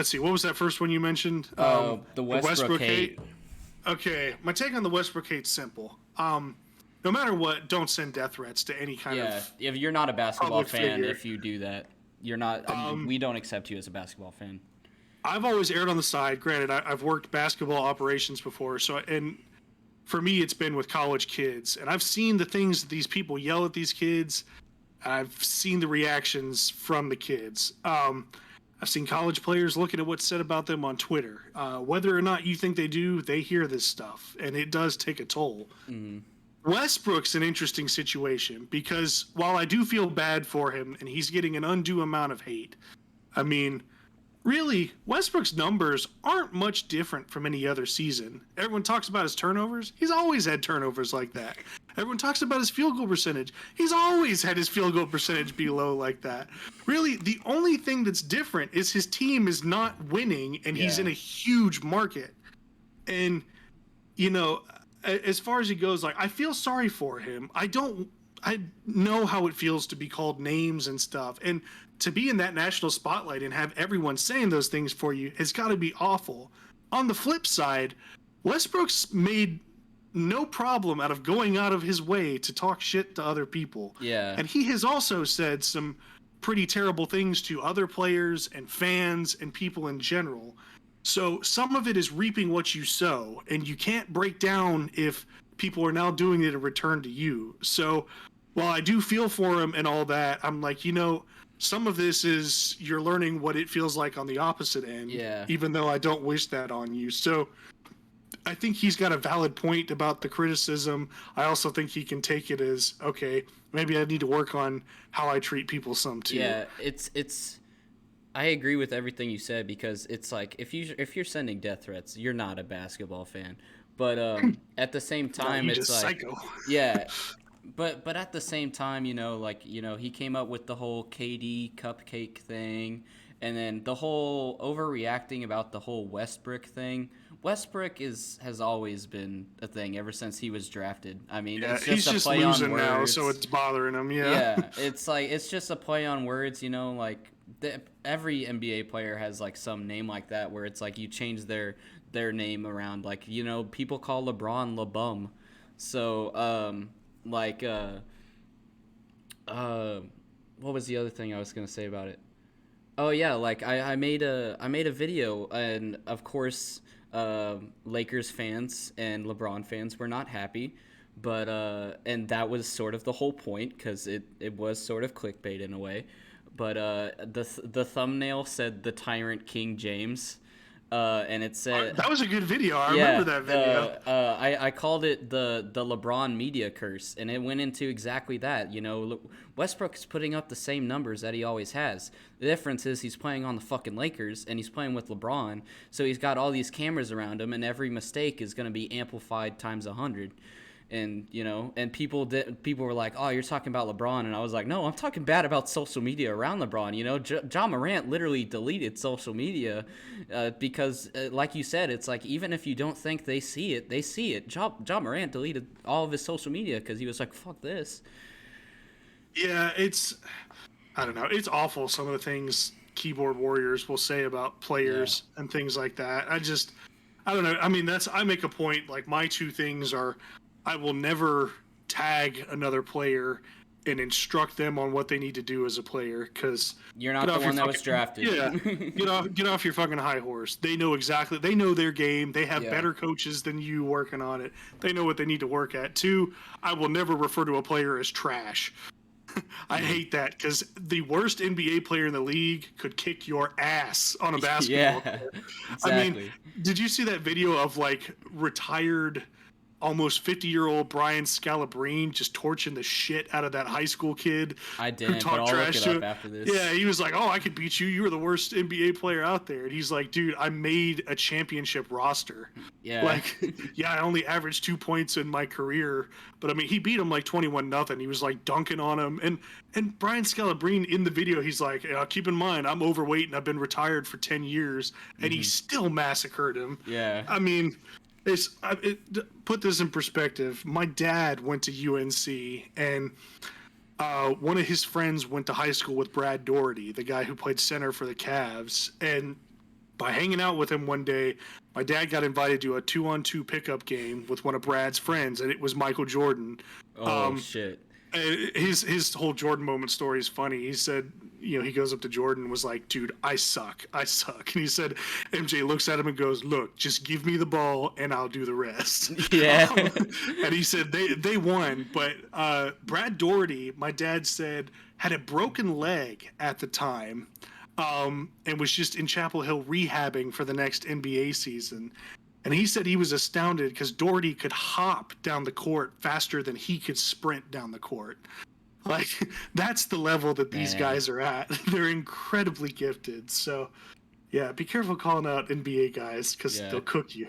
let's see, what was that first one you mentioned? The Westbrook hate. Okay, my take on the Westbrook hate's simple. No matter what, don't send death threats to any kind Yeah, of if you're not a basketball public fan, figure. if you do that, you're not. We don't accept you as a basketball fan. I've always erred on the side. Granted, I've worked basketball operations before, and for me, it's been with college kids, and I've seen the things that these people yell at these kids. I've seen the reactions from the kids. I've seen college players looking at what's said about them on Twitter. Whether or not you think they do, they hear this stuff, and it does take a toll. Westbrook's an interesting situation because while I do feel bad for him and he's getting an undue amount of hate, I mean, really, Westbrook's numbers aren't much different from any other season. Everyone talks about his turnovers. He's always had turnovers like that. Everyone talks about his field goal percentage. He's always had his field goal percentage be low like that. Really, the only thing that's different is his team is not winning and he's in a huge market. And, as far as he goes, like, I feel sorry for him. I know how it feels to be called names and stuff. And to be in that national spotlight and have everyone saying those things for you has got to be awful. On the flip side, Westbrook's made no problem out of going out of his way to talk shit to other people. Yeah. And he has also said some pretty terrible things to other players and fans and people in general. So some of it is reaping what you sow, and you can't break down if people are now doing it in return to you. So while I do feel for him and all that, I'm like, some of this is you're learning what it feels like on the opposite end, even though I don't wish that on you. So I think he's got a valid point about the criticism. I also think he can take it as, okay, maybe I need to work on how I treat people some too. Yeah, it's I agree with everything you said because it's like if you're sending death threats, you're not a basketball fan. But at the same time, no, it's like psycho. Yeah, but at the same time, he came up with the whole KD cupcake thing, and then the whole overreacting about the whole Westbrook thing. Westbrook has always been a thing ever since he was drafted. I mean, it's just he's a play on words now, so it's bothering him. Yeah, it's just a play on words. Every NBA player has like some name like that where it's like you change their name around. Like people call LeBron LeBum. So what was the other thing I was gonna say about it? Oh yeah, like I made a video, and of course Lakers fans and LeBron fans were not happy, but and that was sort of the whole point because it was sort of clickbait in a way. But the thumbnail said the Tyrant King James, and it said that was a good video. I remember that video. I called it the LeBron media curse, and it went into exactly that. Westbrook is putting up the same numbers that he always has. The difference is he's playing on the fucking Lakers, and he's playing with LeBron, so he's got all these cameras around him, and every mistake is going to be amplified times 100. And and people were like, "Oh, you're talking about LeBron," and I was like, "No, I'm talking bad about social media around LeBron." Ja Morant literally deleted social media because, like you said, it's like even if you don't think they see it, they see it. Ja Morant deleted all of his social media because he was like, "Fuck this." Yeah, I don't know. It's awful. Some of the things keyboard warriors will say about players and things like that. I don't know. I mean, I make a point. Like my two things are, I will never tag another player and instruct them on what they need to do as a player because you're not the one that was drafted. Yeah, get off your fucking high horse. They know their game. They have better coaches than you working on it. They know what they need to work at. Two, I will never refer to a player as trash. I hate that because the worst NBA player in the league could kick your ass on a basketball court. Exactly. I mean, did you see that video of like retired almost 50-year-old Brian Scalabrine just torching the shit out of that high school kid? I didn't, but I'll look it up after this. Yeah, he was like, "Oh, I could beat you. You were the worst NBA player out there." And he's like, "Dude, I made a championship roster. Yeah. Like, yeah, I only averaged 2 points in my career, but I mean, he beat him like 21-0. He was like dunking on him." And Brian Scalabrine in the video, he's like, "Keep in mind, I'm overweight and I've been retired for 10 years," and he still massacred him. Yeah. I mean, put this in perspective. My dad went to UNC, and one of his friends went to high school with Brad Daugherty, the guy who played center for the Cavs. And by hanging out with him one day, my dad got invited to a 2-on-2 pickup game with one of Brad's friends, and it was Michael Jordan. Oh shit. His whole Jordan moment story is funny. He said, he goes up to Jordan and was like, "Dude, I suck. And he said, MJ looks at him and goes, "Look, just give me the ball and I'll do the rest." Yeah. And he said they won, but Brad Daugherty, my dad said, had a broken leg at the time, and was just in Chapel Hill rehabbing for the next NBA season. And he said he was astounded because Daugherty could hop down the court faster than he could sprint down the court. Like, that's the level that these guys are at. They're incredibly gifted. So, yeah, be careful calling out NBA guys because they'll cook you.